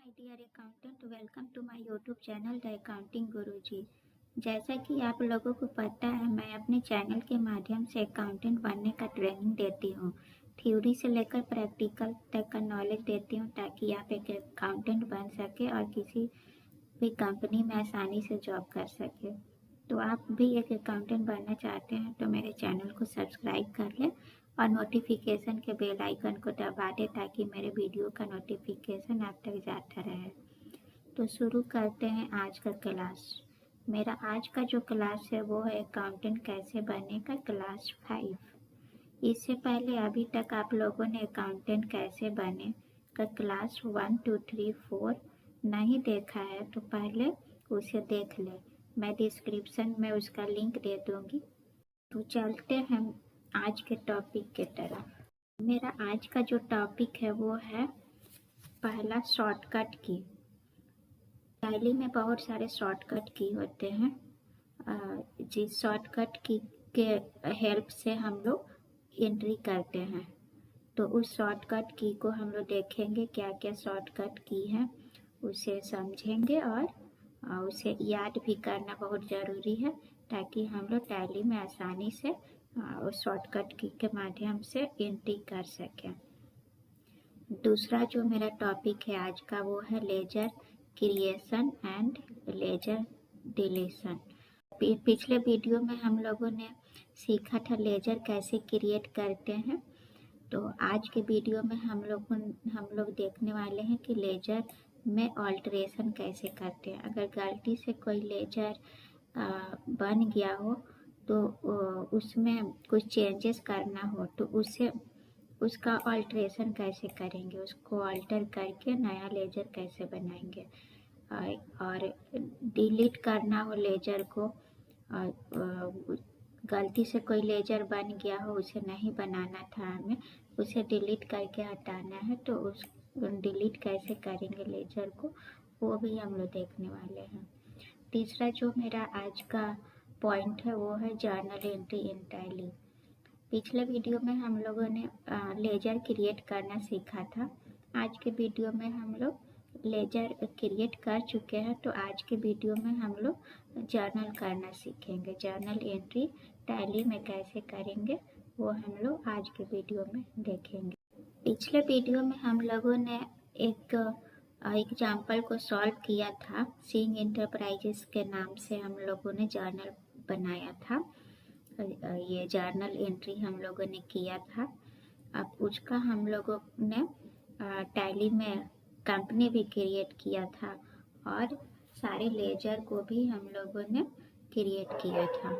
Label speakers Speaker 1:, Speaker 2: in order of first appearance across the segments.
Speaker 1: My dear accountant, welcome to my YouTube channel the accounting Guruji. जैसा कि आप लोगों को पता है, मैं अपने चैनल के माध्यम से अकाउंटेंट बनने का ट्रेनिंग देती हूँ। थ्योरी से लेकर प्रैक्टिकल तक का नॉलेज देती हूँ ताकि आप एक अकाउंटेंट बन सके और किसी भी कंपनी में आसानी से जॉब कर सके। तो आप भी एक अकाउंटेंट बनना चाहते हैं तो मेरे चैनल को सब्सक्राइब कर लें और नोटिफिकेशन के बेल आइकन को दबा दें ताकि मेरे वीडियो का नोटिफिकेशन आप तक जाता रहे। तो शुरू करते हैं आज का क्लास। मेरा आज का जो क्लास है वो है अकाउंटेंट कैसे बनने का क्लास 5। इससे पहले अभी तक आप लोगों ने अकाउंटेंट कैसे बने का क्लास 1, 2, 3, 4 नहीं देखा है तो पहले उसे देख ले। मैं डिस्क्रिप्शन में उसका लिंक दे दूँगी। तो चलते हैं आज के टॉपिक की तरफ। मेरा आज का जो टॉपिक है वो है पहला शॉर्टकट की। टैली में बहुत सारे शॉर्टकट की होते हैं। जिस शॉर्टकट की के हेल्प से हम लोग एंट्री करते हैं, तो उस शॉर्टकट की को हम लोग देखेंगे क्या क्या शॉर्टकट की है, उसे समझेंगे और उसे याद भी करना बहुत ज़रूरी है ताकि हम लोग टैली में आसानी से उस शॉर्टकट की के माध्यम से एंट्री कर सकें। दूसरा जो मेरा टॉपिक है आज का वो है ledger creation and ledger deletion. पिछले वीडियो में हम लोगों ने सीखा था लेजर कैसे क्रिएट करते हैं। तो आज के वीडियो में हम लोग देखने वाले हैं कि लेजर में ऑल्टरेशन कैसे करते हैं। अगर गलती से कोई लेजर बन गया हो तो उसमें कुछ चेंजेस करना हो तो उसका ऑल्टरेशन कैसे करेंगे, उसको ऑल्टर करके नया लेजर कैसे बनाएंगे। और डिलीट करना हो लेजर को, गलती से कोई लेजर बन गया हो, उसे नहीं बनाना था हमें, उसे डिलीट करके हटाना है तो उस डिलीट कैसे करेंगे लेजर को, वो भी हम लोग देखने वाले हैं। तीसरा जो मेरा आज का पॉइंट है वो है जर्नल एंट्री इन टैली। पिछले वीडियो में हम लोगों ने लेजर क्रिएट करना सीखा था। आज के वीडियो में हम लोग लेजर क्रिएट कर चुके हैं, तो आज के वीडियो में हम लोग जर्नल करना सीखेंगे। जर्नल एंट्री टैली में कैसे करेंगे वो हम लोग आज के वीडियो में देखेंगे। पिछले वीडियो में हम लोगों ने एक एग्जाम्पल को सॉल्व किया था। सिंह इंटरप्राइजेस के नाम से हम लोगों ने जर्नल बनाया था। ये जर्नल एंट्री हम लोगों ने किया था। अब उसका हम लोगों ने टैली में कंपनी भी क्रिएट किया था और सारे लेजर को भी हम लोगों ने क्रिएट किया था।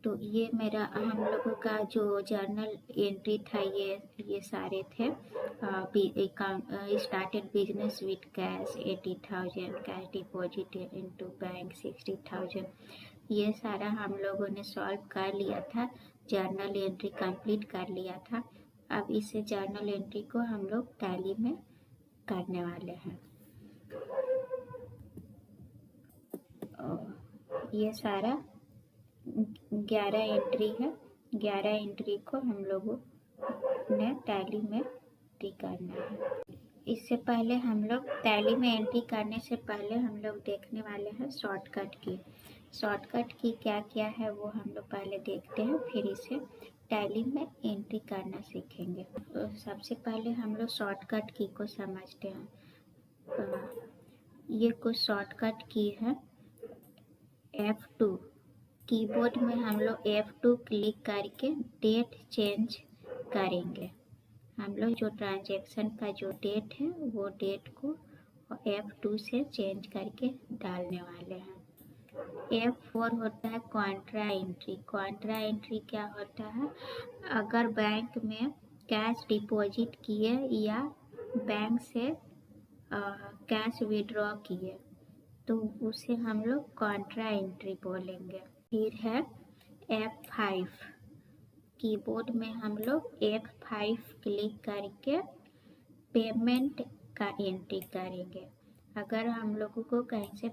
Speaker 1: तो ये मेरा हम लोगों का जो जर्नल एंट्री था ये सारे थे। Started business with cash 80,000, cash deposit into bank 60,000। ये सारा हम लोगों ने सॉल्व कर लिया था, जर्नल एंट्री कंप्लीट कर लिया था। अब इसे जर्नल एंट्री को हम लोग टैली में करने वाले हैं। ये सारा 11 एंट्री है। 11 एंट्री को हम लोगों ने टैली में एंट्री करना है। इससे पहले हम लोग टैली में एंट्री करने से पहले हम लोग देखने वाले हैं शॉर्टकट की। शॉर्टकट की क्या क्या है वो हम लोग पहले देखते हैं, फिर इसे टैली में एंट्री करना सीखेंगे। तो सबसे पहले हम लोग शॉर्टकट की को समझते हैं। ये कुछ शॉर्टकट की है। F2 कीबोर्ड में हम लोग F2 क्लिक करके डेट चेंज करेंगे। हम लोग जो ट्रांजैक्शन का जो डेट है वो डेट को F2 से चेंज करके डालने वाले हैं। F4 होता है कॉन्ट्रा एंट्री। कॉन्ट्रा एंट्री क्या होता है? अगर बैंक में कैश डिपॉजिट किए या बैंक से कैश विड्रॉ किए तो उसे हम लोग कॉन्ट्रा एंट्री बोलेंगे। फिर है F5। कीबोर्ड में हम लोग F5 क्लिक करके पेमेंट का एंट्री करेंगे। अगर हम लोगों को कहीं से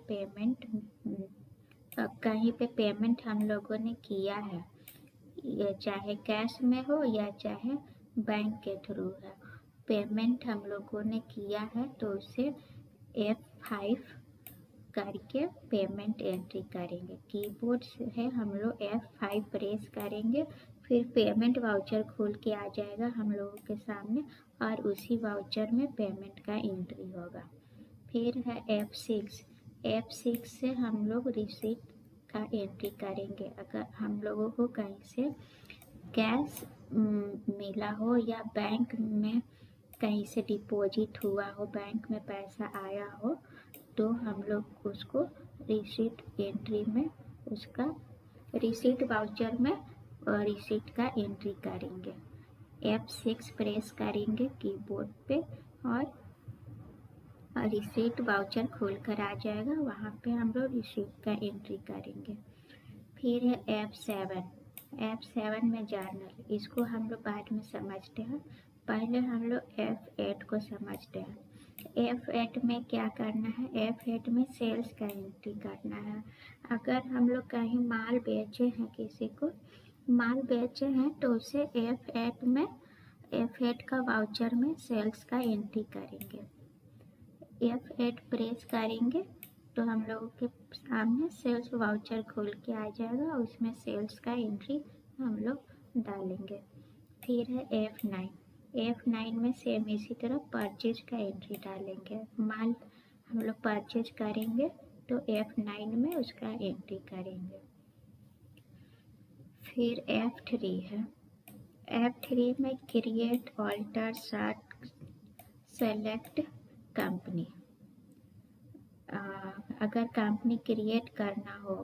Speaker 1: कहीं पे पेमेंट हम लोगों ने किया है, ये चाहे कैश में हो या चाहे बैंक के थ्रू है, पेमेंट हम लोगों ने किया है तो उसे F5 करके पेमेंट एंट्री करेंगे। कीबोर्ड से है हम लोग F5 प्रेस करेंगे, फिर पेमेंट वाउचर खोल के आ जाएगा हम लोगों के सामने और उसी वाउचर में पेमेंट का एंट्री होगा। फिर है F6 से हम लोग रिसीट का एंट्री करेंगे। अगर हम लोगों को कहीं से कैश मिला हो या बैंक में कहीं से डिपॉजिट हुआ हो, बैंक में पैसा आया हो, तो हम लोग उसको रिसीट एंट्री में उसका रिसीट वाउचर में रिसीट का एंट्री करेंगे। F6 प्रेस करेंगे कीबोर्ड पे और रिसीट वाउचर खोल कर आ जाएगा, वहाँ पे हम लोग रिसीट का एंट्री करेंगे। फिर है F7 में जर्नल, इसको हम लोग बाद में समझते हैं, पहले हम लोग F8 को समझते हैं। F8 में क्या करना है? F8 में सेल्स का एंट्री करना है। अगर हम लोग कहीं माल बेचे हैं, किसी को माल बेचे हैं तो उसे F8 का वाउचर में सेल्स का एंट्री करेंगे। F8 प्रेस करेंगे तो हम लोगों के सामने सेल्स वाउचर खोल के आ जाएगा, उसमें सेल्स का एंट्री हम लोग डालेंगे। फिर है F9 में सेम इसी तरह परचेज का एंट्री डालेंगे। माल हम लोग परचेज करेंगे तो F9 में उसका एंट्री करेंगे। फिर F3 है। F3 में create alter short select company. अगर कंपनी क्रिएट करना हो,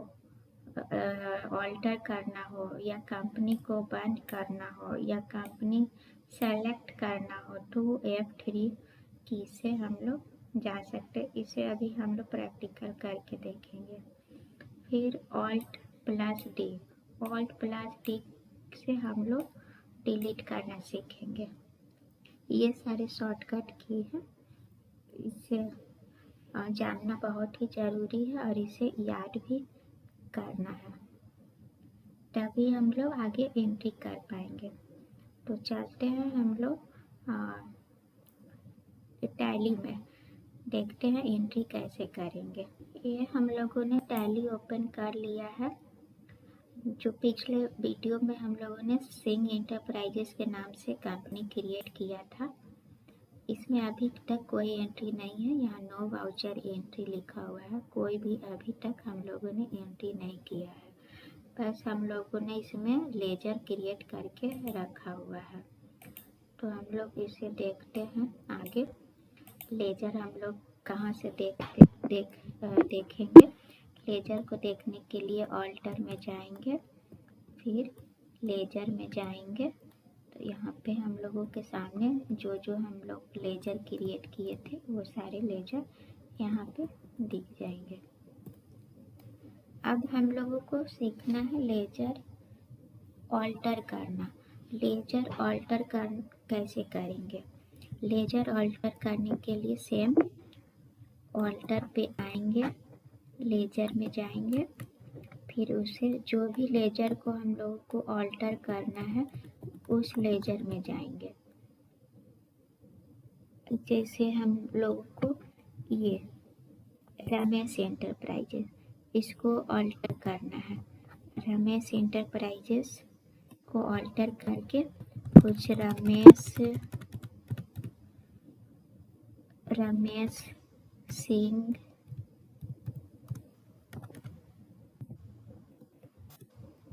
Speaker 1: ऑल्टर करना हो या कंपनी को बंद करना हो या कंपनी सेलेक्ट करना हो तो F3 की से हम लोग जा सकते। इसे अभी हम लोग प्रैक्टिकल करके देखेंगे। फिर Alt+D से हम लोग डिलीट करना सीखेंगे। ये सारे शॉर्टकट की है, इसे जानना बहुत ही ज़रूरी है और इसे याद भी करना है, तभी हम लोग आगे एंट्री कर पाएंगे। तो चलते हैं हम लोग टैली में, देखते हैं एंट्री कैसे करेंगे। ये हम लोगों ने टैली ओपन कर लिया है। जो पिछले वीडियो में हम लोगों ने सिंह एंटरप्राइजेस के नाम से कंपनी क्रिएट किया था, इसमें अभी तक कोई एंट्री नहीं है। यहाँ नो वाउचर एंट्री लिखा हुआ है, कोई भी अभी तक हम लोगों ने एंट्री नहीं किया है, बस हम लोगों ने इसमें लेजर क्रिएट करके रखा हुआ है। तो हम लोग इसे देखते हैं आगे। लेजर हम लोग कहाँ से देखेंगे? लेजर को देखने के लिए ऑल्टर में जाएंगे, फिर लेजर में जाएंगे तो यहाँ पे हम लोगों के सामने जो हम लोग लेजर क्रिएट किए थे वो सारे लेजर यहाँ पे दिख जाएंगे। अब हम लोगों को सीखना है लेजर ऑल्टर करना। लेजर ऑल्टर कैसे करेंगे? लेजर ऑल्टर करने के लिए सेम ऑल्टर पे आएंगे, लेजर में जाएंगे, फिर उसे जो भी लेजर को हम लोगों को ऑल्टर करना है उस लेजर में जाएंगे। जैसे हम लोगों को ये रमेश एंटरप्राइजेस, इसको ऑल्टर करना है। रमेश एंटरप्राइजेस को ऑल्टर करके कुछ रमेश सिंह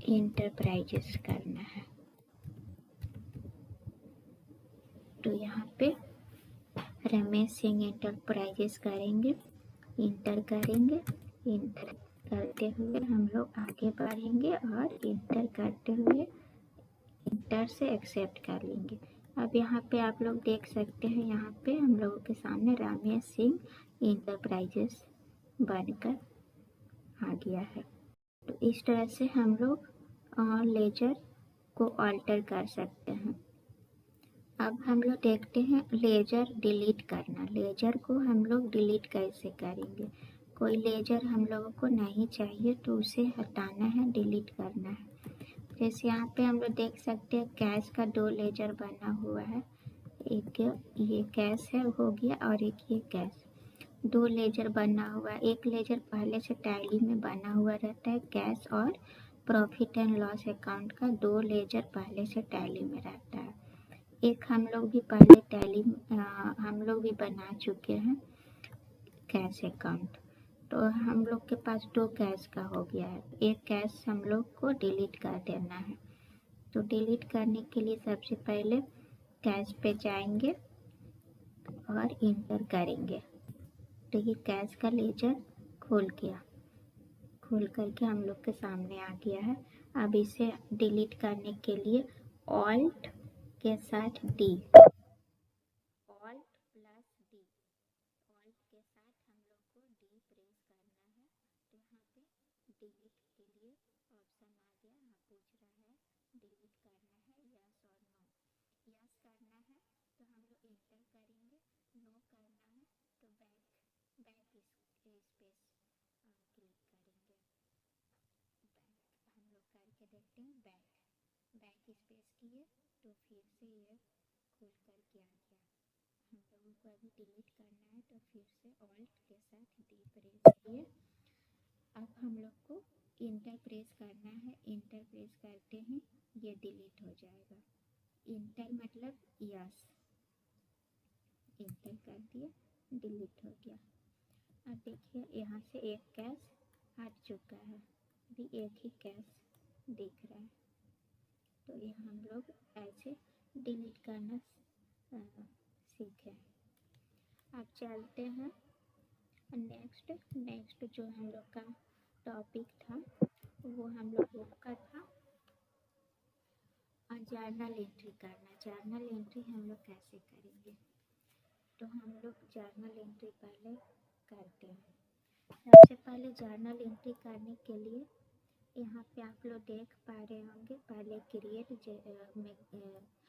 Speaker 1: एंटरप्राइजेस करना है। तो यहाँ पे रमेश सिंह एंटरप्राइजेस करेंगे, इंटर करेंगे। इंटर करते हुए हम लोग आगे बढ़ेंगे और इंटर करते हुए इंटर से एक्सेप्ट कर लेंगे। अब यहाँ पे आप लोग देख सकते हैं, यहाँ पे हम लोगों के सामने रमेश सिंह एंटरप्राइजेस बनकर आ गया है। तो इस तरह से हम लोग लेजर को ऑल्टर कर सकते हैं। अब हम लोग देखते हैं लेजर डिलीट करना। लेजर को हम लोग डिलीट कैसे करेंगे? कोई लेजर हम लोगों को नहीं चाहिए तो उसे हटाना है, डिलीट करना है। जैसे यहाँ पे हम लोग देख सकते हैं कैश का 2 लेजर बना हुआ है, एक ये कैश है हो गया और एक ये कैश। 2 लेजर बना हुआ, एक लेजर पहले से टैली में बना हुआ रहता है कैश और प्रॉफिट एंड लॉस अकाउंट का 2 लेजर पहले से टैली में रहता है। एक हम लोग भी पहले टैली हम लोग भी बना चुके हैं कैश अकाउंट। तो हम लोग के पास 2 कैश का हो गया है। एक कैश हम लोग को डिलीट कर देना है। तो डिलीट करने के लिए सबसे पहले कैश पे जाएंगे और इंटर करेंगे। तो ये कैश का लेजर खोल करके हम लोग के सामने आ गया है। अब इसे डिलीट करने के लिए ऑल्ट के साथ D, alt plus D, alt के साथ हम लोग को डी प्रेस करना है। तो यहाँ पे डिलीट के लिए ऑप्शन आ गया। यहाँ पूछ रहा है डिलीट करना है यस और नो। यस करना है तो हम लोग इंटर करेंगे, नो करना है तो बैक स्पेस क्लिक करेंगे। बैक हम लोग करके देखते हैं, बैक स्पेस किए तो फिर से ये खुल करके आ गया। हम लोगों को अभी डिलीट करना है तो फिर से ऑल्ट के साथ डी प्रेस किए। अब हम लोग को इंटर प्रेस करना है। इंटर प्रेस करते हैं ये डिलीट हो जाएगा। इंटर मतलब यस, इंटर कर दिया, डिलीट हो गया। अब देखिए यहाँ से एक कैश हट चुका है, अभी एक ही कैश दिख रहा है। तो ये हम लोग ऐसे डिलीट करना सीखे। अब चलते हैं नेक्स्ट जो हम लोग का टॉपिक था वो हम लोग का था जर्नल एंट्री करना। जर्नल एंट्री हम लोग कैसे करेंगे? तो हम लोग जर्नल एंट्री पहले करते हैं। सबसे पहले जर्नल एंट्री करने के लिए यहाँ पे आप लोग देख पा रहे होंगे, पहले क्रिएट में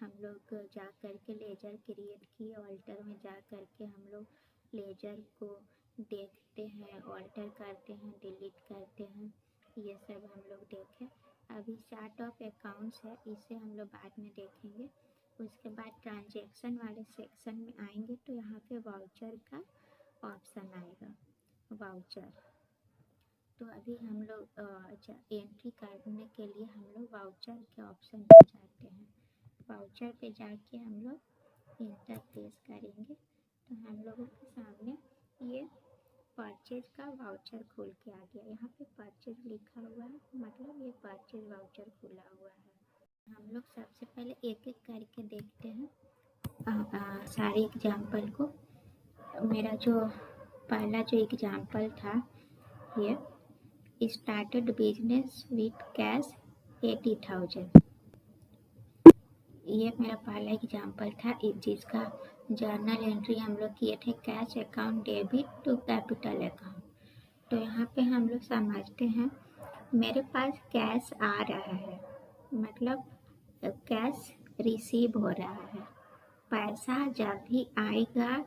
Speaker 1: हम लोग जा करके लेजर क्रिएट किए। ऑल्टर में जा करके हम लोग लेजर को देखते हैं, ऑल्टर करते हैं, डिलीट करते हैं, ये सब हम लोग देखें। अभी चार्ट ऑफ अकाउंट्स है, इसे हम लोग बाद में देखेंगे। उसके बाद ट्रांजैक्शन वाले सेक्शन में आएंगे तो यहाँ पे वाउचर का ऑप्शन आएगा, वाउचर। तो अभी हम लोग एंट्री करने के लिए हम लोग वाउचर के ऑप्शन पे जाते हैं। वाउचर पे जाके हम लोग इंटर प्रेस करेंगे तो हम लोगों के सामने ये परचेज का वाउचर खुल के आ गया। यहाँ पे परचेज लिखा हुआ है, मतलब ये परचेज वाउचर खुला हुआ है। हम लोग सबसे पहले एक एक करके देखते हैं सारे एग्जाम्पल को। मेरा जो पहला जो एग्जाम्पल था ये स्टार्टेड बिजनेस विथ कैश 80,000, ये मेरा पहला एग्जाम्पल था जिसका जर्नल एंट्री हम लोग किए थे cash account debit to capital account. तो यहाँ पे हम लोग समझते हैं, मेरे पास कैश आ रहा है, मतलब कैश रिसीव हो रहा है। पैसा जब भी आएगा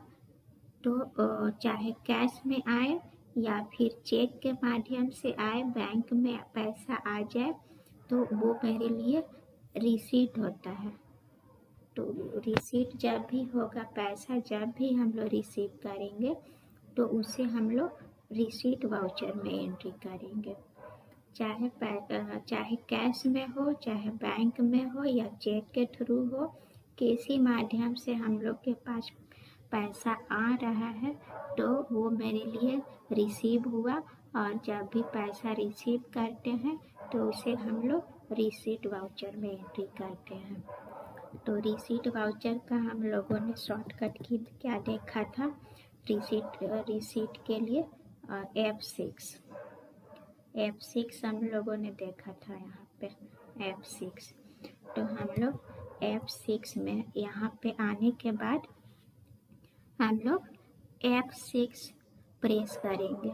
Speaker 1: तो चाहे कैश में आए या फिर चेक के माध्यम से आए, बैंक में पैसा आ जाए तो वो मेरे लिए रिसीट होता है। तो रिसीट जब भी होगा, पैसा जब भी हम लोग रिसीव करेंगे तो उसे हम लोग रिसीट वाउचर में एंट्री करेंगे। चाहे कैश में हो, चाहे बैंक में हो या चेक के थ्रू हो, किसी माध्यम से हम लोग के पास पैसा आ रहा है तो वो मेरे लिए रिसीव हुआ। और जब भी पैसा रिसीव करते हैं तो उसे हम लोग रिसीट वाउचर में एंट्री करते हैं। तो रिसीट वाउचर का हम लोगों ने शॉर्टकट की क्या देखा था, रिसीट के लिए F6 हम लोगों ने देखा था। यहाँ पे F6, तो हम लोग F6 में यहाँ पे आने के बाद हम लोग F6 प्रेस करेंगे।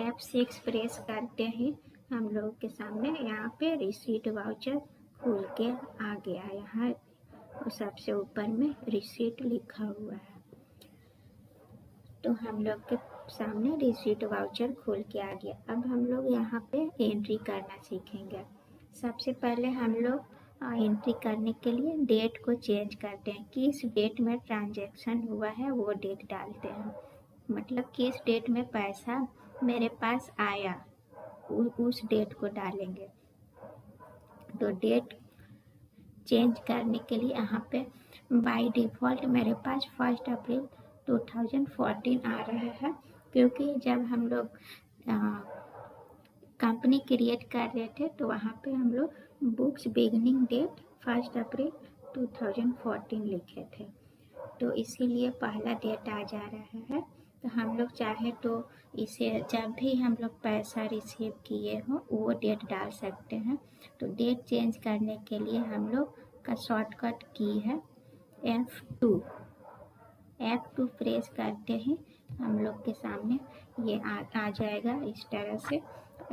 Speaker 1: F6 प्रेस करते ही हम लोग के सामने यहाँ पे रिसीट वाउचर खुल के आ गया। यहाँ सबसे ऊपर में रिसीट लिखा हुआ है। तो हम लोग के सामने रिसीट वाउचर खुल के आ गया। अब हम लोग यहाँ पे एंट्री करना सीखेंगे। सबसे पहले हम लोग एंट्री करने के लिए डेट को चेंज करते हैं। किस डेट में ट्रांजैक्शन हुआ है वो डेट डालते हैं, मतलब किस डेट में पैसा मेरे पास आया उस डेट को डालेंगे। तो डेट चेंज करने के लिए यहाँ पे बाय डिफ़ॉल्ट मेरे पास 1 अप्रैल 2014 आ रहा है, क्योंकि जब हम लोग कंपनी क्रिएट कर रहे थे तो वहाँ पे हम लोग बुक्स बिगनिंग डेट 1 अप्रैल 2014 लिखे थे, तो इसीलिए पहला डेट आ जा रहा है। तो हम लोग चाहे तो इसे जब भी हम लोग पैसा रिसीव किए हो वो डेट डाल सकते हैं। तो डेट चेंज करने के लिए हम लोग का शॉर्टकट की है F2। F2 प्रेस करते ही हम लोग के सामने ये आ जाएगा इस तरह से।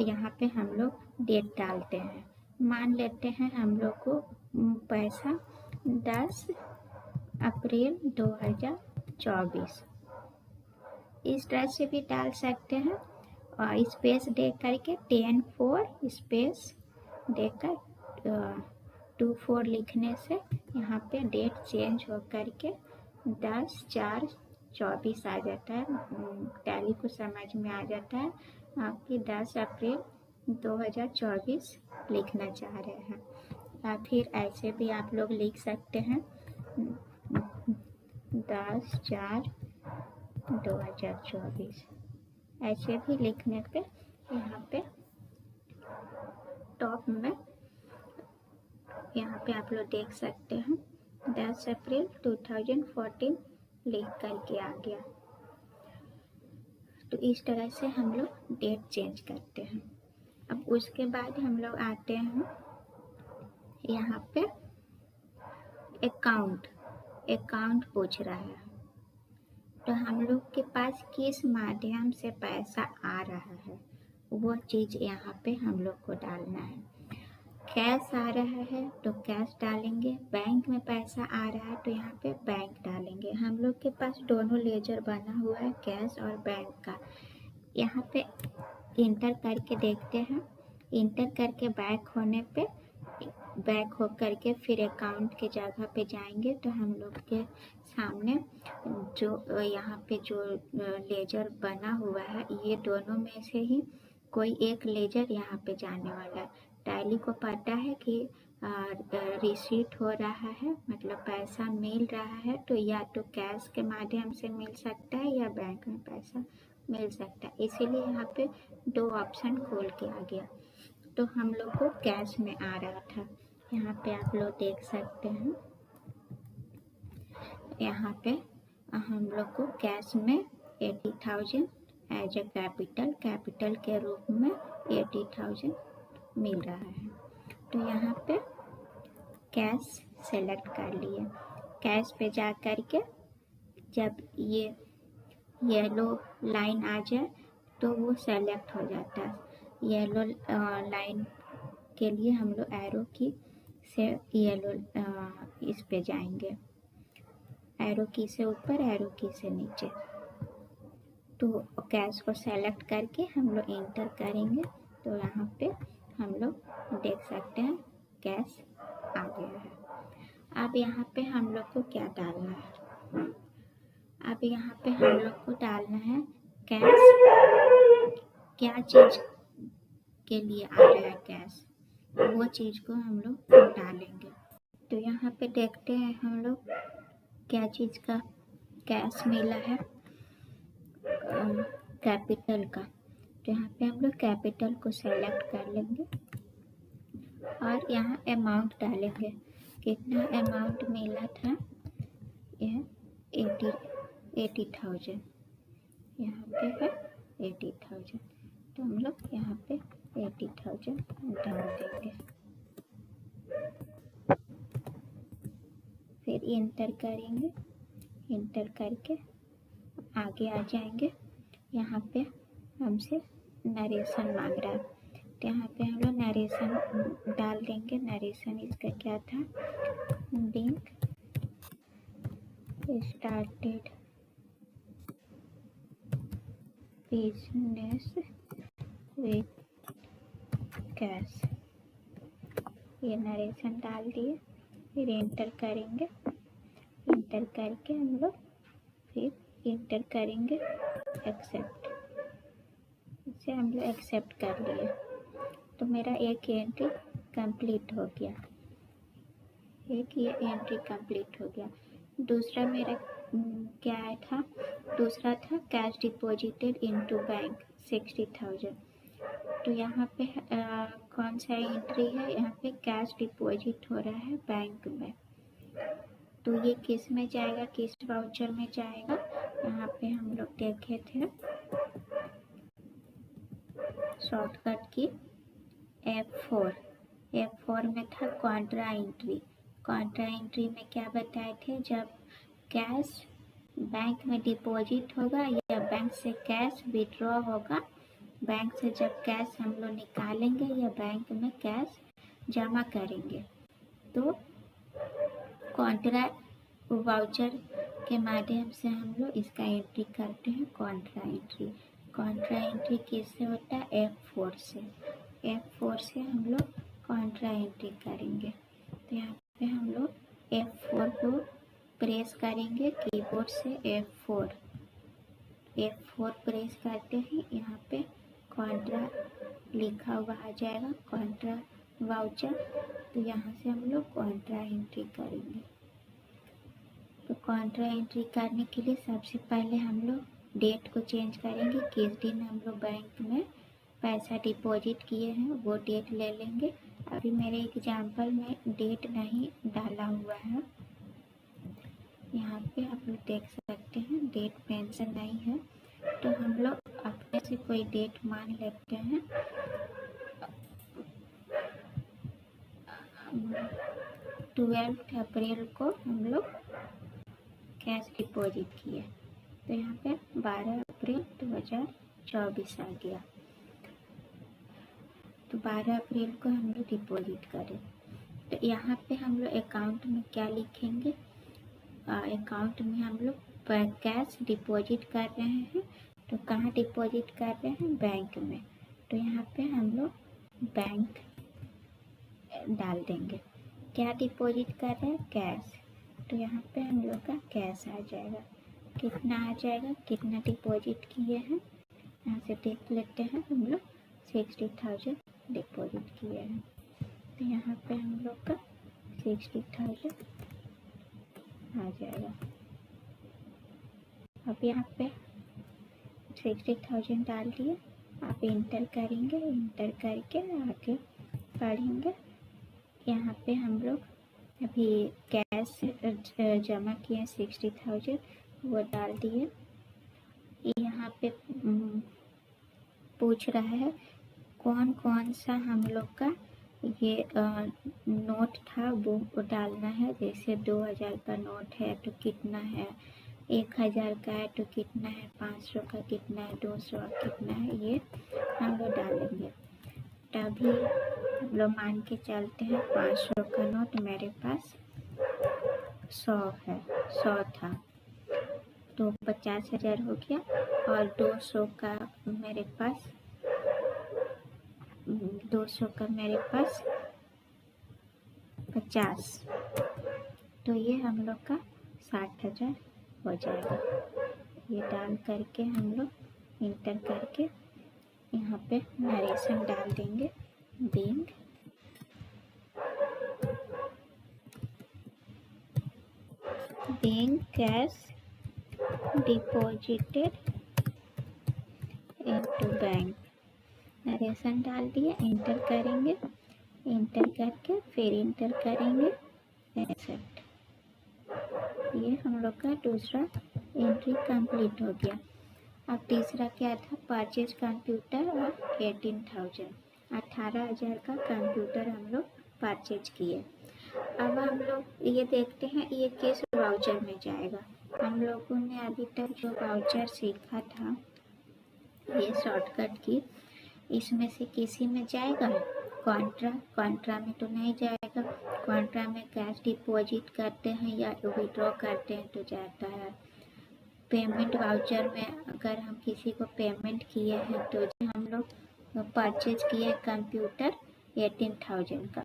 Speaker 1: यहाँ पे हम लोग डेट डालते हैं, मान लेते हैं हम लोग को पैसा 10 अप्रैल 2024, इस तरह से भी डाल सकते हैं। और स्पेस दे करके 10/4 स्पेस देकर 24 लिखने से यहाँ पे डेट चेंज हो करके 10/4/24 आ जाता है। टैली को समझ में आ जाता है आपकी 10 अप्रैल 2024 लिखना चाह रहे हैं। या फिर ऐसे भी आप लोग लिख सकते हैं 10/4/2024, ऐसे भी लिखने पे यहाँ पे टॉप में यहाँ पे आप लोग देख सकते हैं 10 अप्रैल 2014 लिख करके आ गया। तो इस तरह से हम लोग डेट चेंज करते हैं। अब उसके बाद हम लोग आते हैं यहाँ पे अकाउंट पूछ रहा है, तो हम लोग के पास किस माध्यम से पैसा आ रहा है वो चीज़ यहाँ पे हम लोग को डालना है। कैश आ रहा है तो कैश डालेंगे, बैंक में पैसा आ रहा है तो यहाँ पे बैंक डालेंगे। हम लोग के पास दोनों लेजर बना हुआ है, कैश और बैंक का। यहाँ पे इंटर करके देखते हैं, इंटर करके बैक होने पे बैक हो करके फिर अकाउंट के जगह पे जाएंगे तो हम लोग के सामने जो यहाँ पे जो लेजर बना हुआ है ये दोनों में से ही कोई एक लेजर यहाँ पे जाने वाला है। टैली को पता है कि रिसीट हो रहा है, मतलब पैसा मिल रहा है, तो या तो कैश के माध्यम से मिल सकता है या बैंक में पैसा मिल सकता है, इसीलिए यहाँ पे 2 ऑप्शन खोल के आ गया। तो हम लोग को कैश में आ रहा था, यहाँ पे आप लोग देख सकते हैं। यहाँ पे हम लोग को कैश में 80,000 एज ए कैपिटल के रूप में 80,000 मिल रहा है। तो यहाँ पे कैश सेलेक्ट कर लिए। कैश पे जा कर के जब ये येलो लाइन आ जाए तो वो सेलेक्ट हो जाता है। येलो लाइन के लिए हम लोग एरो की से येलो इस पे जाएंगे, एरो की से ऊपर, एरो की से नीचे। तो कैश को सेलेक्ट करके हम लोग इंटर करेंगे तो यहाँ पे हम लोग देख सकते हैं कैश आ गया है। अब यहाँ पे हम लोग को क्या डालना है, अब यहाँ पे हम लोग को डालना है कैश क्या चीज़ के लिए आ रहा है कैश, वो चीज़ को हम लोग डालेंगे। तो यहाँ पे देखते हैं हम लोग क्या चीज़ का कैश मिला है, कैपिटल का। तो यहाँ पे हम लोग कैपिटल को सेलेक्ट कर लेंगे और यहाँ अमाउंट डालेंगे, कितना अमाउंट मिला था, यह 80,000, यहाँ पे है 80,000, तो हम लोग यहाँ पे 80,000 डाल देंगे। फिर इंटर करेंगे, इंटर करके आगे आ जाएंगे। यहाँ पे हमसे नरेशन मांग रहा है, तो यहाँ पे हम लोग नरेशन डाल देंगे। नरेशन इसका क्या था, bank started business with cash. ये नरेशन डाल दिए, फिर एंटर करेंगे। एंटर करके हम लोग फिर एंटर करेंगे एक्सेप्ट। इसे हम लोग एक्सेप्ट कर लिए तो मेरा एक एंट्री कंप्लीट हो गया। एक ये एंट्री कंप्लीट हो गया। दूसरा मेरा क्या था? दूसरा था कैश डिपॉजिटेड इनटू बैंक 60,000। तो यहाँ पे कौन सा एंट्री है? यहाँ पे कैश डिपॉजिट हो रहा है बैंक में। तो ये किस में जाएगा, किस वाउचर में जाएगा? यहाँ पे हम लोग देखे थे शॉर्टकट की F4 में था कॉन्ट्रा एंट्री। कॉन्ट्रा एंट्री में क्या बताए थे? जब कैश बैंक में डिपॉजिट होगा या बैंक से कैश विड्रॉ होगा, बैंक से जब कैश हम लोग निकालेंगे या बैंक में कैश जमा करेंगे तो कॉन्ट्रा वाउचर के माध्यम से हम लोग इसका एंट्री करते हैं कॉन्ट्रा एंट्री। कॉन्ट्रा एंट्री किससे होता है? F4 से। F4 से हम लोग कॉन्ट्रा एंट्री करेंगे। तो यहाँ पे हम लोग F4 को प्रेस करेंगे कीबोर्ड से। F4 प्रेस करते हैं, यहाँ पे कॉन्ट्रा लिखा हुआ आ जाएगा, कॉन्ट्रा वाउचर। तो यहाँ से हम लोग कॉन्ट्रा एंट्री करेंगे। तो कॉन्ट्रा एंट्री करने के लिए सबसे पहले हम लोग डेट को चेंज करेंगे। किस दिन हम लोग बैंक में पैसा डिपॉजिट किए हैं वो डेट ले लेंगे। अभी मेरे एग्जाम्पल में डेट नहीं डाला हुआ है, यहाँ पे आप लोग देख सकते हैं डेट मेंशन नहीं है। तो हम लोग अपने से कोई डेट मान लेते हैं। 12 अप्रैल को हम लोग कैश डिपॉजिट किए, तो यहाँ पे 12 अप्रैल 2024 आ गया। तो 12 अप्रैल को हम लोग डिपॉजिट करें। तो यहाँ पे हम लोग अकाउंट में क्या लिखेंगे? अकाउंट में हम लोग कैश डिपॉजिट कर रहे हैं। तो कहाँ डिपॉजिट कर रहे हैं? बैंक में। तो यहाँ पे हम लोग बैंक डाल देंगे। क्या डिपॉजिट कर रहे हैं? कैश। तो यहाँ पे हम लोग का कैश आ जाएगा। कितना आ जाएगा? कितना डिपॉजिट किए हैं यहाँ से देख लेते हैं। हम लोग 60,000 डिपॉजिट किए हैं। तो यहाँ पे हम लोग का 60,000 आ जाएगा। अब यहाँ पे 60,000 डाल दिए। आप इंटर करेंगे, इंटर करके आगे पढ़ेंगे। यहाँ पे हम लोग अभी कैश जमा किए 60,000 वो डाल दिए। यहाँ पे पूछ रहा है कौन कौन सा हम लोग का ये नोट था वो डालना है। जैसे 2000 का नोट है तो कितना है, 1000 का है तो कितना है, 500 का कितना है, 200 का कितना है, ये हम लोग डालेंगे। तभी हम लोग मान के चलते हैं 500 का नोट मेरे पास 100 है, 100 था तो 50,000 हो गया। और 200 का मेरे पास 50, तो ये हम लोग का 60,000 हो जाएगा। ये डाल करके हम लोग इंटर करके यहाँ पे नरेशन डाल देंगे। Bank cash deposited into bank, narration डाल दिए। इंटर करेंगे, इंटर करके फिर इंटर करेंगे एक्सेप्ट। ये हम लोग का दूसरा एंट्री कंप्लीट हो गया। अब तीसरा क्या था? परचेज कंप्यूटर और 18,000 का कंप्यूटर हम लोग परचेज किए। अब हम लोग ये देखते हैं ये किस वाउचर में जाएगा। हम लोगों ने अभी तक जो वाउचर सीखा था ये शॉर्टकट की, इसमें से किसी में जाएगा? कॉन्ट्रा में तो नहीं जाएगा। कॉन्ट्रा में कैश डिपॉजिट करते हैं या विड्रॉ करते हैं तो जाता है। पेमेंट वाउचर में अगर हम किसी को पेमेंट किए हैं तो हम लोग परचेज किए कंप्यूटर 18,000 का।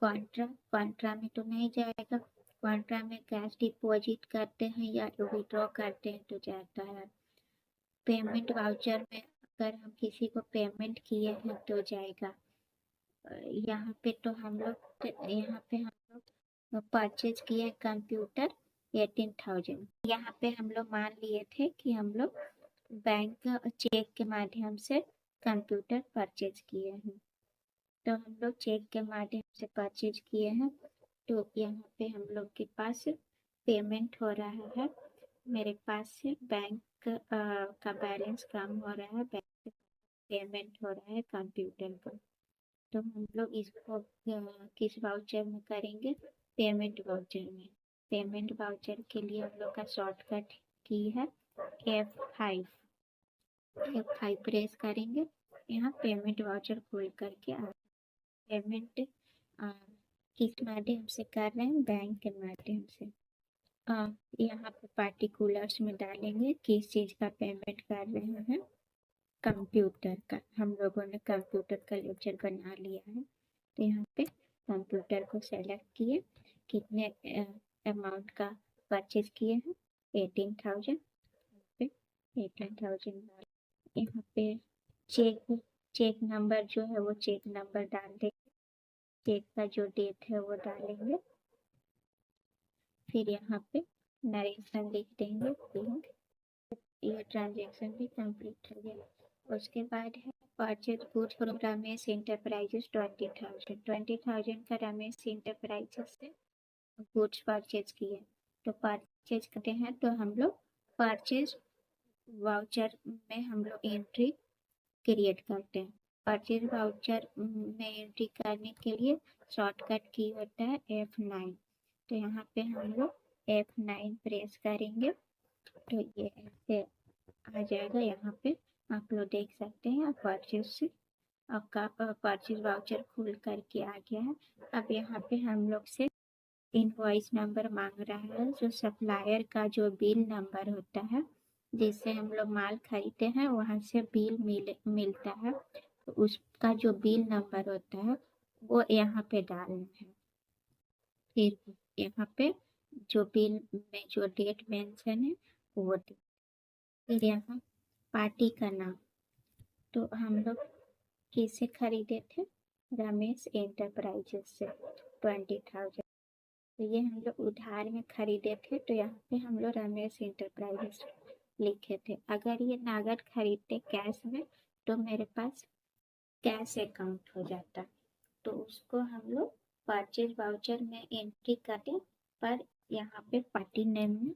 Speaker 1: कॉन्ट्रा में तो नहीं जाएगा। कॉन्ट्रा में कैश डिपॉजिट करते हैं या विड्रॉ करते हैं तो जाता है। पेमेंट वाउचर में अगर हम किसी को पेमेंट किए हैं तो जाएगा। यहाँ पे हम लोग परचेज किए कंप्यूटर 18,000। यहाँ पे हम लोग मान लिए थे कि हम लोग बैंक चेक के माध्यम से कंप्यूटर परचेज किए हैं, तो हम लोग चेक के माध्यम से परचेज किए हैं। तो यहाँ पे हम लोग के पास पेमेंट हो रहा है, मेरे पास से बैंक का बैलेंस कम हो रहा है, बैंक से पेमेंट हो रहा है कंप्यूटर का। तो हम लोग इसको किस वाउचर में करेंगे? पेमेंट वाउचर में। पेमेंट वाउचर के लिए हम लोग का शॉर्टकट की है F5 प्रेस करेंगे। यहाँ पेमेंट वाउचर खोल करके पेमेंट किस माध्यम से कर रहे हैं? बैंक के माध्यम से। यहाँ पे पार्टिकुलर्स में डालेंगे किस चीज़ का पेमेंट कर रहे हैं। कंप्यूटर का। हम लोगों ने कंप्यूटर का लेक्चर बना लिया है, तो यहाँ पे कंप्यूटर को सेलेक्ट किए, कितने अमाउंट का परचेज किए हैं 18,000 पे 18,000 यहाँ पे चेक नंबर जो है वो चेक नंबर डाल देंगे, चेक का जो डेट है वो डालेंगे, फिर यहाँ पे नरेशन लिख देंगे। ये ट्रांजेक्शन भी कंप्लीट हो गया। उसके बाद है purchase goods from Ramesh enterprises 20,000 का रमेश इंटरप्राइजेस से गुड्स परचेज किए। तो परचेज करते हैं तो हम लोग परचेज वाउचर में हम लोग एंट्री क्रिएट करते हैं। परचेज वाउचर में एंट्री करने के लिए शॉर्टकट की होता है F9। तो यहाँ पे हम लोग F9 प्रेस करेंगे तो ये ऐसे आ जाएगा। यहाँ पे आप लोग देख सकते हैं परचेज से आपका परचेज वाउचर खुल करके आ गया है। अब यहाँ पे हम लोग से इनवॉइस नंबर मांग रहा है, जो सप्लायर का जो बिल नंबर होता है जिससे हम लोग माल खरीदते हैं वहाँ से बिल मिलता है, तो उसका जो बिल नंबर होता है वो यहाँ पे डालना है। फिर यहाँ पे जो बिल में जो डेट मेंशन है वो फिर यहाँ पार्टी का नाम, तो हम लोग किससे खरीदे थे? रमेश एंटरप्राइजेस से 20,000। तो ये हम लोग उधार में खरीदे थे, तो यहाँ पे हम लोग रमेश एंटरप्राइजेस लिखे थे। अगर ये नगद खरीदते कैश में तो मेरे पास कैश अकाउंट हो जाता, तो उसको हम लोग परचेज वाउचर में एंट्री करते, पर यहाँ पे पार्टी नेम में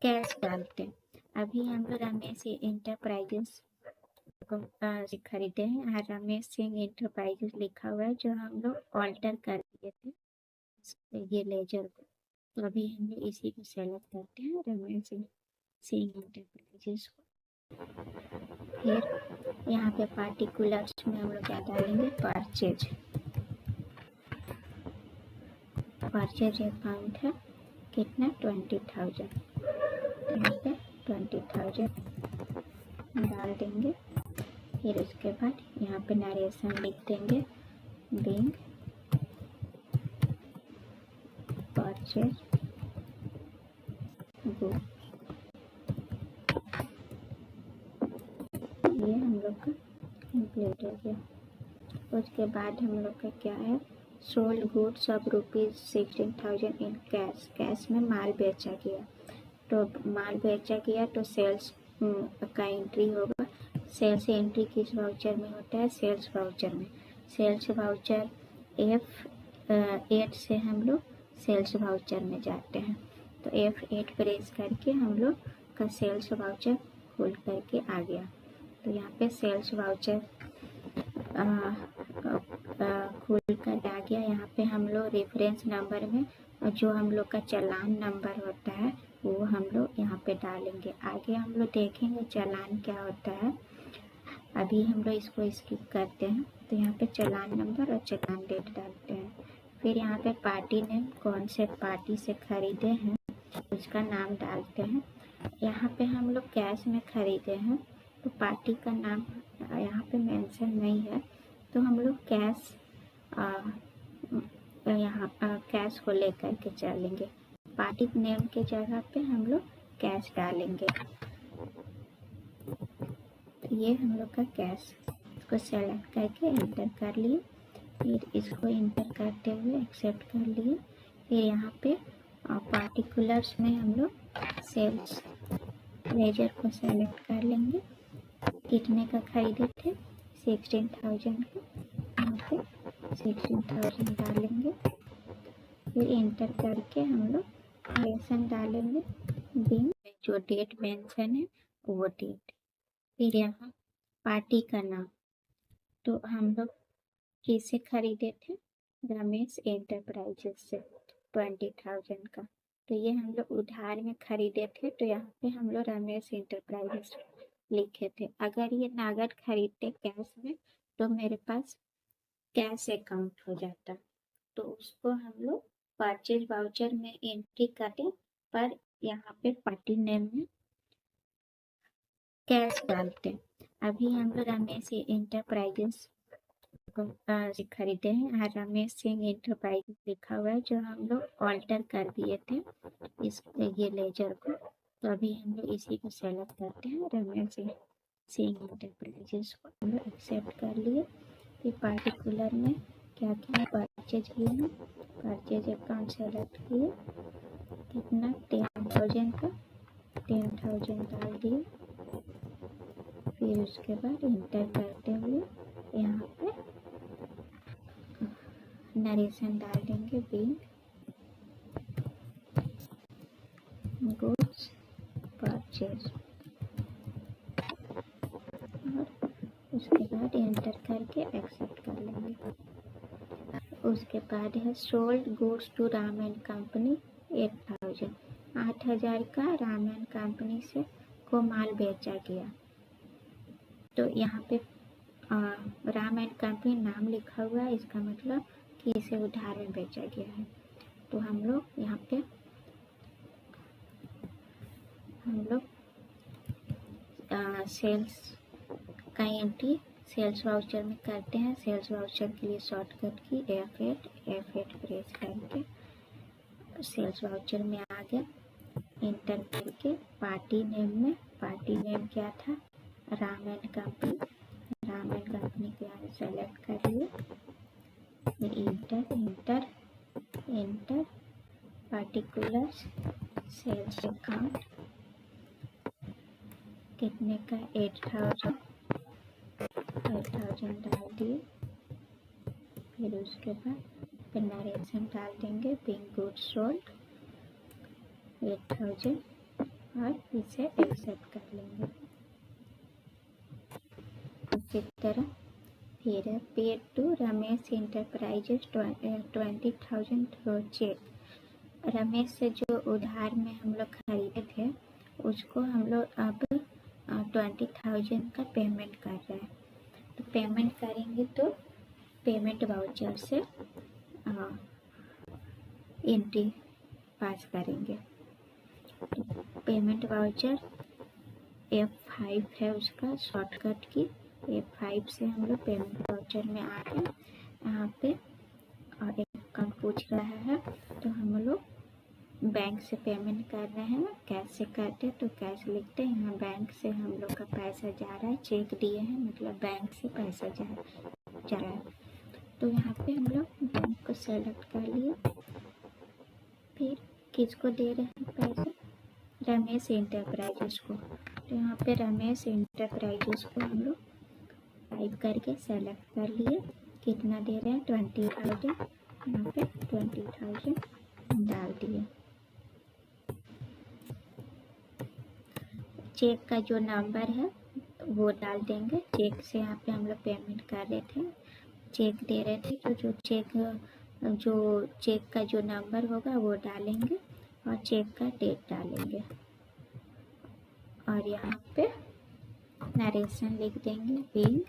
Speaker 1: कैश डालते। अभी हम लोग रमेश एंटरप्राइजेस से खरीदे हैं, यहाँ रमेश सिंह एंटरप्राइजेस लिखा हुआ है जो हम लोग ऑल्टर कर दिए थे ये लेजर को। तो अभी हम लोग इसी को सेलेक्ट करते हैं रमेश सिंह एंटरप्राइजेस को। फिर यहाँ पे पार्टिकुलर्स में हम लोग क्या डालेंगे? परचेज अकाउंट है कितना? 20,000। यहाँ पे 20,000 डाल देंगे। फिर उसके बाद यहाँ पे नरेशन लिख देंगे, बिंग परचेज गुड। ये हम लोग का कंप्लीट हो गया। उसके बाद हम लोग का क्या है? Sold goods of ₹16,000 in cash में माल बेचा गया। तो माल बेचा गया तो सेल्स का एंट्री होगा। सेल्स एंट्री किस वाउचर में होता है? सेल्स वाउचर में। सेल्स वाउचर F8 से हम लोग सेल्स वाउचर में जाते हैं, तो F8 प्रेस करके हम लोग का सेल्स वाउचर खोल करके आ गया। तो यहाँ पे सेल्स वाउचर खुल कर आ गया। यहाँ पे हम लोग रेफरेंस नंबर में जो हम लोग का चालान नंबर होता है वो हम लोग यहाँ पे डालेंगे। आगे हम लोग देखेंगे चालान क्या होता है, अभी हम लोग इसको स्किप करते हैं। तो यहाँ पे चालान नंबर और चालान डेट डालते हैं। फिर यहाँ पे पार्टी नेम, कौन से पार्टी से खरीदे हैं उसका नाम डालते हैं। यहाँ पे हम लोग कैश में खरीदे हैं तो पार्टी का नाम यहाँ पे मेंशन नहीं है, तो हम लोग कैश यहाँ कैश को लेकर के चलेंगे। पार्टी नेम के जगह पे हम लोग कैश डालेंगे। तो ये हम लोग का कैश, इसको सेलेक्ट करके एंटर कर लिए। फिर इसको इंटर करते हुए एक्सेप्ट कर लिए। फिर यहाँ पे पार्टिकुलर्स में हम लोग सेल्स लेजर को सेलेक्ट कर लेंगे। कितने का खरीदे थे, 16,000 का, यहाँ पे 16,000 डालेंगे। फिर इंटर करके हम लोग रेशन डालेंगे। बिल जो डेट मेंशन है वो डेट। फिर यहाँ पार्टी का नाम, तो हम लोग किसे खरीदे थे, रमेश एंटरप्राइजेस से 20,000 का। तो ये हम लोग उधार में खरीदे थे, तो यहाँ पे हम लोग रमेश एंटरप्राइजेस लिखे थे। अगर ये नगद खरीदते कैश में तो मेरे पास कैश अकाउंट हो जाता, तो उसको हम लोग परचेज वाउचर में एंट्री करें, पर यहाँ पे पार्टी नेम में कैश डालते। अभी हम लोग रमेश एंटरप्राइजेस से खरीदे हैं। रमेश सिंह एंटरप्राइजेस लिखा हुआ है, जो हम लोग ऑल्टर कर दिए थे इस ये लेजर को। तो अभी हम लोग इसी को सेलेक्ट करते हैं, रमेश सिंह एंटरप्राइजेस को हम लोग एक्सेप्ट कर लिए। फिर पार्टिकुलर में क्या क्या परचेज किए हैं, परचेज अकाउंट सेलेक्ट किए, कितना 10,000 का 10,000 डाल दिए। फिर उसके बाद इंटर करते हुए यहाँ पे नरेशन डाल देंगे, बिल गुड्स परचेज, और उसके बाद एंटर करके एक्सेप्ट कर लेंगे। उसके बाद है sold goods to Ram and company 8,000, 8,000 का राम एंड कंपनी से को माल बेचा गया। तो यहाँ पे राम एंड कंपनी नाम लिखा हुआ है, इसका मतलब कि इसे उधार में बेचा गया है। तो हम लोग यहाँ पे सेल्स का एंट्री सेल्स वाउचर में करते हैं। सेल्स वाउचर के लिए शॉर्टकट की F8 प्रेस करके सेल्स वाउचर में आ गया। इंटर करके पार्टी नेम में, पार्टी नेम क्या था, Ram and company, Ram and company को यहाँ सेलेक्ट कर लिए। इंटर पार्टिकुलर्स सेल्स अकाउंट कितने का 8,000 डाल दिए। फिर उसके बाद नरेशन डाल देंगे, बिंग गुड्स सोल्ड 8,000 और इसे एक्सेप्ट कर लेंगे। इसी तरह फिर paid to Ramesh enterprises 20,000 through cheque. रमेश से जो उधार में हम लोग खरीदे थे उसको हम लोग अब 20,000 का पेमेंट कर रहे हैं। तो पेमेंट करेंगे तो पेमेंट वाउचर से एंट्री पास करेंगे। तो पेमेंट वाउचर F5 है उसका शॉर्टकट की, F5 से हम लोग पेमेंट वाउचर में आके यहाँ पे और एक अकाउंट पूछ रहा है, तो हम लोग बैंक से पेमेंट कर रहे हैं। कैश से करते तो कैश लिखते हैं, यहाँ बैंक से हम लोग का पैसा जा रहा है, चेक दिए हैं मतलब बैंक से पैसा जा रहा है। तो यहाँ पे हम लोग बैंक को सेलेक्ट कर लिए। फिर किसको दे रहे हैं पैसे, रमेश एंटरप्राइजेस को। तो यहाँ पे रमेश एंटरप्राइजेस को हम लोग टाइप करके सेलेक्ट कर लिए। कितना दे रहे हैं, 20,000, यहाँ पे 20,000 डाल दिए। चेक का जो नंबर है वो डाल देंगे, चेक से यहाँ पे हम लोग पेमेंट कर रहे थे, चेक दे रहे थे, तो जो चेक का जो नंबर होगा वो डालेंगे और चेक का डेट डालेंगे। और यहाँ पे नरेशन लिख देंगे, bill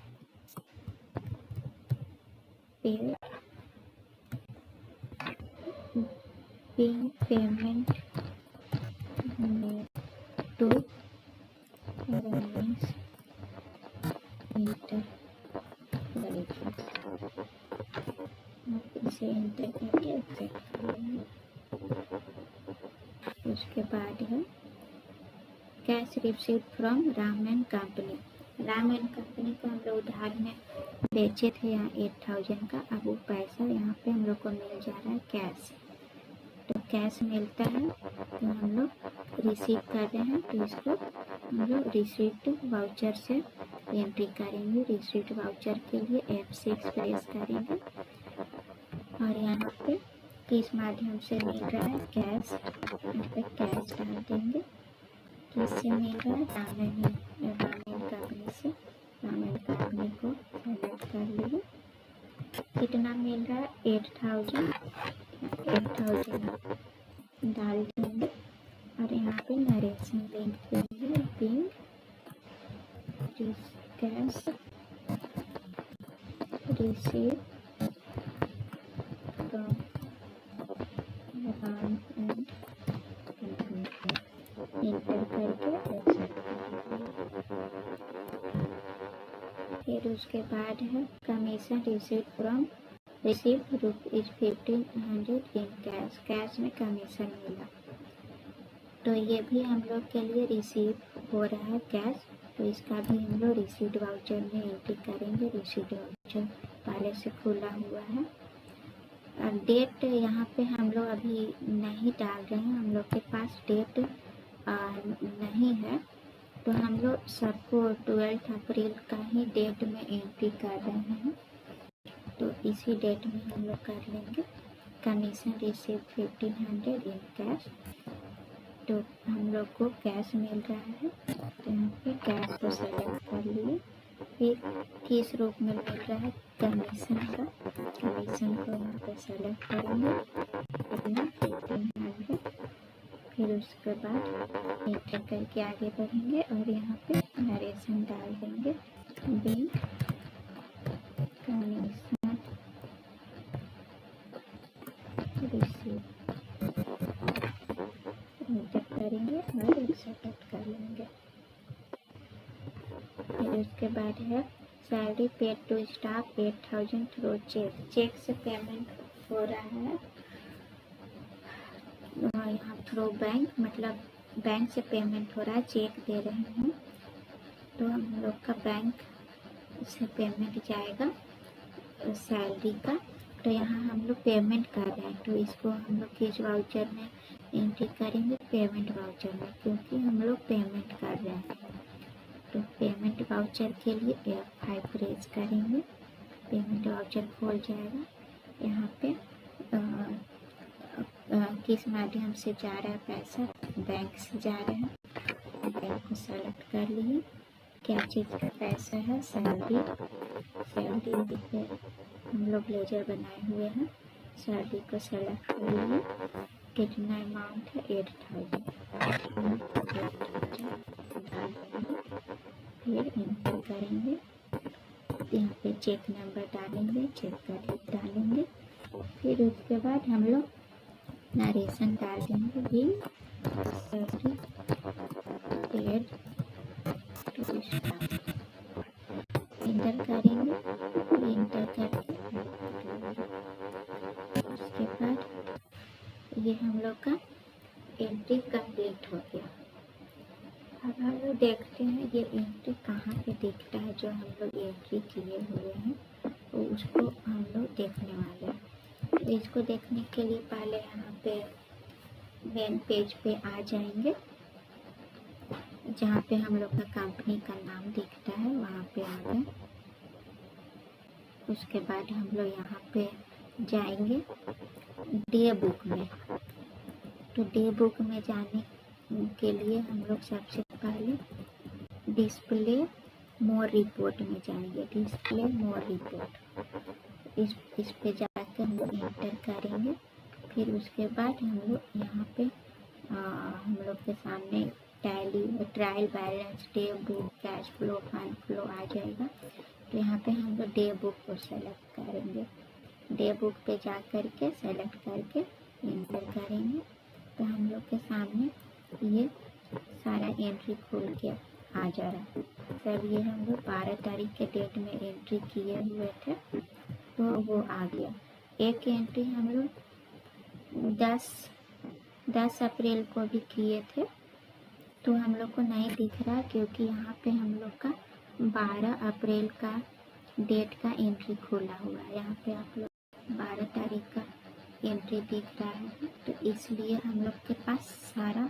Speaker 1: payment to Ramesh enterprises आप इसे एंटर करके एक्सेप्ट कर लेंगे। उसके बाद है cash received from Ram and company. Ram and company को हम लोग उधार में बेचे थे यहाँ 8000 का। अब वो पैसा यहाँ पे हम लोग को मिल जा रहा है कैश। तो कैश मिलता है तो हम लोग रिसीव कर रहे हैं, तो इसको हम लोग रिसीप्ट वाउचर से एंट्री करेंगे। रिसीप्ट वाउचर के लिए F6 प्रेस करेंगे और यहाँ पे किस माध्यम से मिल रहा है कैश, यहाँ पे कैश डाल देंगे। किससे मिल रहा है? रामेन कंपनी से। रामेन कंपनी को सेलेक्ट कर लिए। कितना मिल रहा है? 8000 डाल देंगे और यहाँ पे नरेशन लिंक देंगे। Being cash received from Ram and enter करके फिर उसके बाद है commission received rupees 1500 in cash. Cash में कमीशन मिला, तो ये भी हम लोग के लिए रिसीव हो रहा है कैश। तो इसका भी हम लोग रिसीट वाउचर में एंट्री करेंगे। रिसीट वाउचर पहले से खुला हुआ है। डेट यहाँ पे हम लोग अभी नहीं डाल रहे हैं, हम लोग के पास डेट नहीं है, तो हम लोग सबको 12 अप्रैल का ही डेट में एंट्री कर रहे हैं। तो इसी डेट में हम लोग कर लेंगे। Commission receive 1500 in cash. तो हम लोग को कैश मिल रहा है, तो यहाँ पे कैश को सेलेक्ट कर लिए। फिर किस रूप में मिल रहा है? कमीशन का। कमीशन को यहाँ पे सेलेक्ट करेंगे अपना 1500। फिर उसके बाद एंटर करके आगे बढ़ेंगे और यहाँ पे नरेशन डाल देंगे। बिल कमीशन रिसीव एंटर करेंगे और एक्सेप्ट कर लेंगे। फिर उसके बाद है salary paid to staff 8000 through cheque. Cheque से पेमेंट हो रहा है यहाँ थ्रू बैंक, मतलब बैंक से पेमेंट हो रहा है, चेक दे रहे हैं। तो हम लोग का बैंक से पेमेंट जाएगा सैलरी का। तो यहाँ हम लोग पेमेंट कर रहे हैं, तो इसको हम लोग किस वाउचर में एंट्री करेंगे? पेमेंट वाउचर में, क्योंकि हम लोग पेमेंट कर रहे हैं। तो पेमेंट वाउचर के लिए F5 प्रेस करेंगे। पेमेंट वाउचर खोल जाएगा। यहाँ पे किस माध्यम से जा रहा है पैसा? बैंक से जा रहा है। बैंक को सेलेक्ट कर लिए। क्या चीज़ का पैसा है? सैलरी पे हम लोग लेजर बनाए हुए हैं। सैलरी को सेलेक्ट कर लिए। कितना अमाउंट है? 8000। फिर एंटर करेंगे। यहाँ पे चेक नंबर डालेंगे, चेक का डेट डालेंगे। फिर उसके बाद हम लोग नरेशन डाल देंगे। Bill salary paid to staff enter करेंगे। एंटर करके उसके बाद ये हम लोग का एंट्री कंप्लीट हो गया। अब हम लोग देखते हैं ये एंट्री कहाँ पे दिखता है। जो हम लोग एंट्री किए हुए हैं तो उसको हम लोग देखने वाले हैं। तो इसको देखने के लिए पहले यहाँ पे मेन पेज पे आ जाएंगे, जहाँ पे हम लोग का कंपनी का नाम दिखता है, वहाँ पे आ गए। उसके बाद हम लोग यहाँ पे जाएंगे डे बुक में। तो डे बुक में जाने के लिए हम लोग सबसे पहले डिस्प्ले मोर रिपोर्ट में जाएंगे। डिस्प्ले मोर रिपोर्ट इस पे जाकर हम लोग एंटर करेंगे। फिर उसके बाद हम लोग यहाँ पे हम लोग के सामने trial balance, day book, cash flow, fund flow आ जाएगा। तो यहाँ पे हम लोग डे बुक को सेलेक्ट करेंगे। डे बुक पे जा करके सेलेक्ट करके एंटर करेंगे। तो हम लोग के सामने ये सारा एंट्री खोल के आ जा रहा है। सब ये हम लोग 12 तारीख के डेट में एंट्री किए हुए थे, तो वो आ गया। एक एंट्री हम लोग 10 अप्रैल को भी किए थे, तो हम लोग को नहीं दिख रहा क्योंकि यहाँ पे हम लोग का 12 अप्रैल का डेट का एंट्री खोला हुआ है। यहाँ पे आप लोग 12 तारीख का एंट्री दिख रहा है, तो इसलिए हम लोग के पास सारा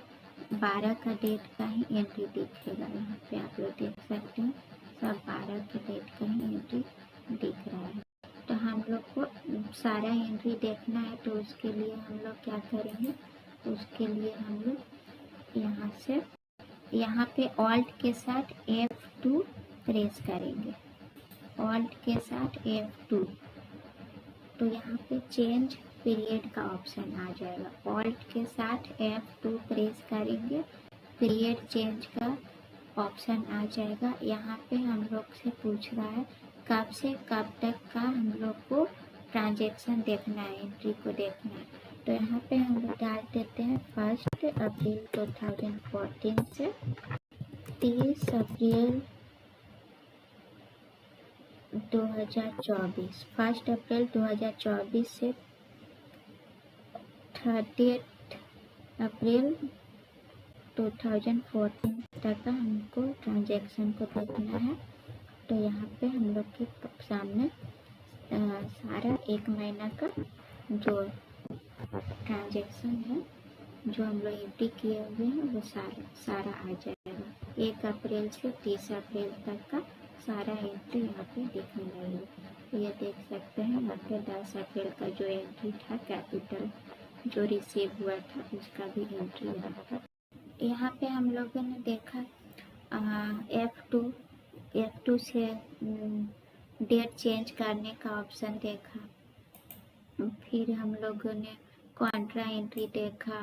Speaker 1: 12 का डेट का ही एंट्री दिखेगा। यहाँ पे आप लोग देख सकते हैं सब 12 के डेट का ही एंट्री दिख रहा है। तो हम लोग को सारा एंट्री देखना है, तो उसके लिए हम लोग क्या करेंगे, उसके लिए हम लोग यहाँ से यहाँ पे ऑल्ट के साथ F2 प्रेस करेंगे, ऑल्ट के साथ F2, तो यहाँ पे चेंज पीरियड का ऑप्शन आ जाएगा। ऑल्ट के साथ F2 प्रेस करेंगे, पीरियड चेंज का ऑप्शन आ जाएगा। यहाँ पे हम लोग से पूछ रहा है कब से कब तक का हम लोग को ट्रांजैक्शन देखना है, एंट्री को देखना है। तो यहाँ पे हम लोग डाल देते हैं 1 अप्रैल 2014 से 30 अप्रैल 2024, 1 अप्रैल 2024 से 30 अप्रैल 2014 तक का हमको ट्रांजैक्शन को देखना है। तो यहाँ पे हम लोग के सामने सारा 1 महीना का जो ट्रांजैक्शन है, जो हम लोग एंट्री किए हुए हैं, वो सारा आ जाएगा। 1 अप्रैल से 30 अप्रैल तक का सारा एंट्री यहाँ पे दिखने लगेगा। ये देख सकते हैं यहाँ पे 10 अप्रैल का जो एंट्री था कैपिटल जो रिसीव हुआ था, उसका भी एंट्री यहाँ पर। यहाँ पे हम लोगों ने देखा F2 से डेट चेंज करने का ऑप्शन देखा, फिर हम लोगों ने कॉन्ट्रा एंट्री देखा,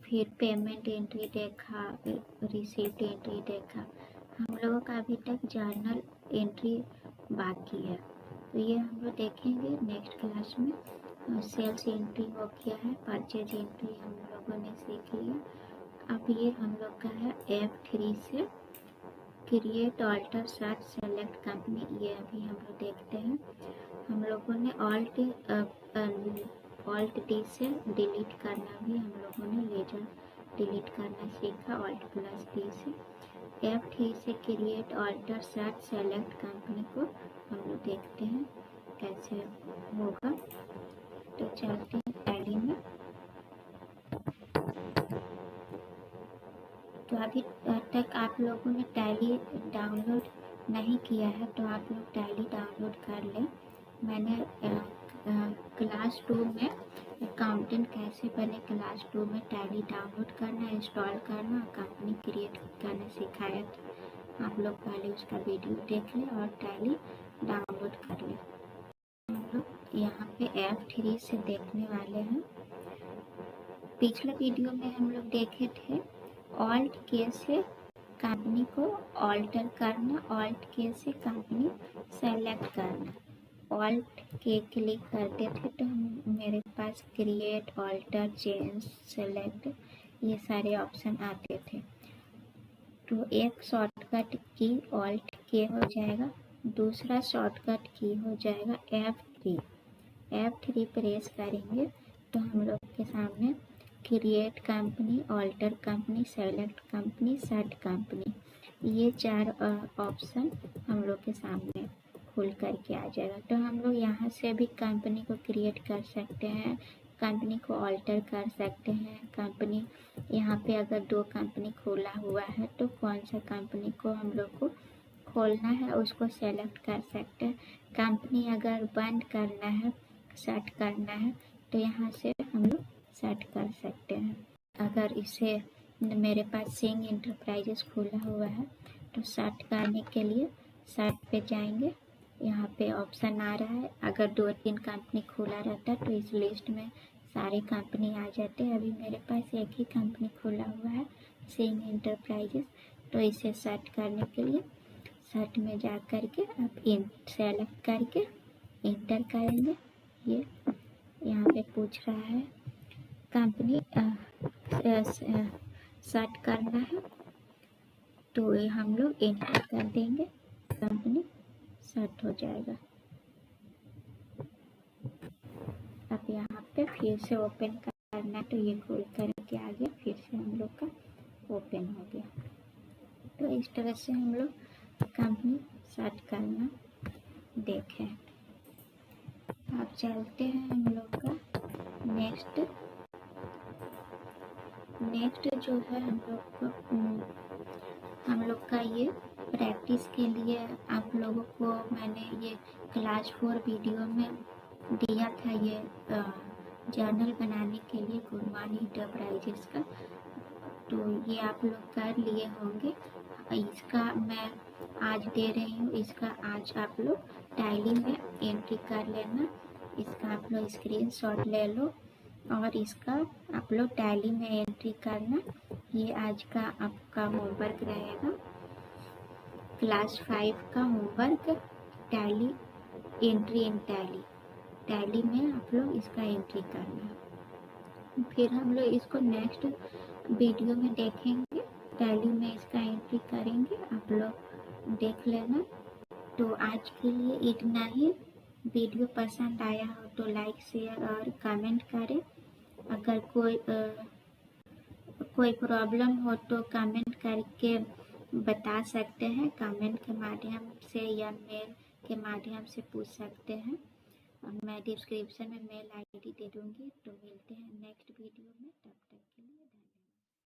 Speaker 1: फिर पेमेंट एंट्री देखा, रिसीप्ट एंट्री देखा। हम लोगों का अभी तक जर्नल एंट्री बाकी है, तो ये हम लोग देखेंगे नेक्स्ट क्लास में। सेल्स एंट्री हो गया है, परचेज एंट्री हम लोगों ने सीख लिया। अब ये हम लोग का है F3 से create alter search select company, ये अभी हम लोग देखते हैं। हम लोगों ने ऑल्ट डी से डिलीट करना भी हम लोगों ने लेजर डिलीट करना सीखा, ऑल्ट प्लस डी से। F3 से create alter search select company को हम लोग देखते हैं कैसे होगा। तो चलते हैं टैली में। तो अभी तक आप लोगों ने टैली डाउनलोड नहीं किया है, तो आप लोग टैली डाउनलोड कर लें। मैंने क्लास 2 में अकाउंटेंट कैसे बने, क्लास 2 में टैली डाउनलोड करना, इंस्टॉल करना, कंपनी क्रिएट करना सिखाया था। आप लोग पहले उसका वीडियो देख लें और टैली डाउनलोड कर लें। हम लोग यहाँ पे F3 से देखने वाले हैं। पिछले वीडियो में हम लोग देखे थे ऑल्ट के से कंपनी को ऑल्टर करना, ऑल्ट के से कंपनी सेलेक्ट करना। ऑल्ट के क्लिक करते थे तो मेरे पास क्रिएट, ऑल्टर, चेंज, सेलेक्ट ये सारे ऑप्शन आते थे। तो एक शॉर्टकट की ऑल्ट के हो जाएगा, दूसरा शॉर्टकट की हो जाएगा F3। F3 प्रेस करेंगे तो हम लोग के सामने create company, alter company, select company, search company, ये 4 ऑप्शन हम लोग के सामने खुल करके आ जाएगा। तो हम लोग यहाँ से भी कंपनी को क्रिएट कर सकते हैं, कंपनी को ऑल्टर कर सकते हैं। कंपनी यहाँ पे अगर 2 कंपनी खोला हुआ है तो कौन सा कंपनी को हम लोग को खोलना है उसको सेलेक्ट कर सकते हैं। कंपनी अगर बंद करना है, शट करना है, तो यहाँ से हम लोग शट कर सकते हैं। अगर इसे मेरे पास सिंह इंटरप्राइजेस खोला हुआ है तो शट करने के लिए शट पे जाएंगे, यहाँ पे ऑप्शन आ रहा है। अगर 2-3 कंपनी खोला रहता तो इस लिस्ट में सारे कंपनी आ जाते। अभी मेरे पास एक ही कंपनी खोला हुआ है, सिंह इंटरप्राइजेस, तो इसे शट करने के लिए शट में जा करके आप सेलेक्ट करके इंटर करेंगे। ये यहाँ पे पूछ रहा है कंपनी शट करना है, तो ये हम लोग इंटर कर देंगे, कंपनी शट हो जाएगा। यहाँ पे फिर से ओपन करना, तो ये खोल करके आ गया, फिर से हम लोग का ओपन हो गया। तो इस तरह से हम लोग कंपनी सेट करना देखें। अब चलते हैं हम लोग का नेक्स्ट जो है हम लोग का ये प्रैक्टिस के लिए आप लोगों को मैंने ये क्लास 4 वीडियो में दिया था, ये जर्नल बनाने के लिए गुरमान इंटरप्राइजेस का। तो ये आप लोग कर लिए होंगे। इसका मैं आज दे रही हूँ, इसका आज आप लोग टैली में एंट्री कर लेना। इसका आप लोग स्क्रीनशॉट ले लो और इसका आप लोग टैली में एंट्री करना। ये आज का आपका होमवर्क रहेगा, क्लास 5 का homework, tally entry in tally में आप लोग इसका एंट्री करना। फिर हम लोग इसको नेक्स्ट वीडियो में देखेंगे, टैली में इसका एंट्री करेंगे, आप लोग देख लेना। तो आज के लिए इतना ही। वीडियो पसंद आया हो तो लाइक शेयर और कमेंट करें। अगर कोई प्रॉब्लम हो तो कमेंट करके बता सकते हैं, कमेंट के माध्यम से या मेल के माध्यम से पूछ सकते हैं। मैं डिस्क्रिप्शन में मेल आईडी दे दूँगी। तो मिलते हैं नेक्स्ट वीडियो में, तब तक।